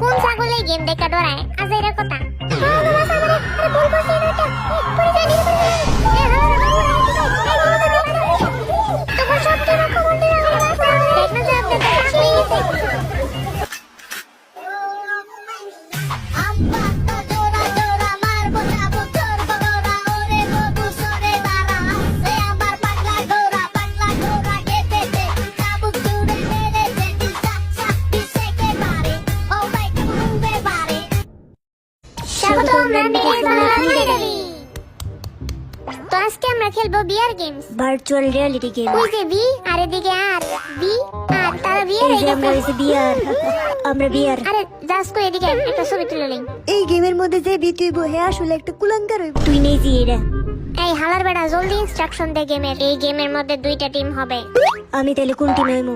কোন ছাগলে গেম দেখা ডরায় আজের কথা তো আজকে আমরা খেলবো বিয়ার গেমস, ভার্চুয়াল রিয়েলিটি গেম। ওই যে বি আর এদিকে আর বি আর তারা বিয়ার এই যে আমরা হইছে বিয়ার, আমরা বিয়ার। আরে জাস্ট এদিকে একটা ছবি তুলে লই। এই গেমের মধ্যে যে বিতুইব হে আসলে একটা কুলাঙ্গার হইব। তুই নেই এরা। এই হালার বেটা জলদি ইনস্ট্রাকশন দে গেমের। এই গেমের মধ্যে দুইটা টিম হবে। আমি তাহলে কোন টিমে হইমু?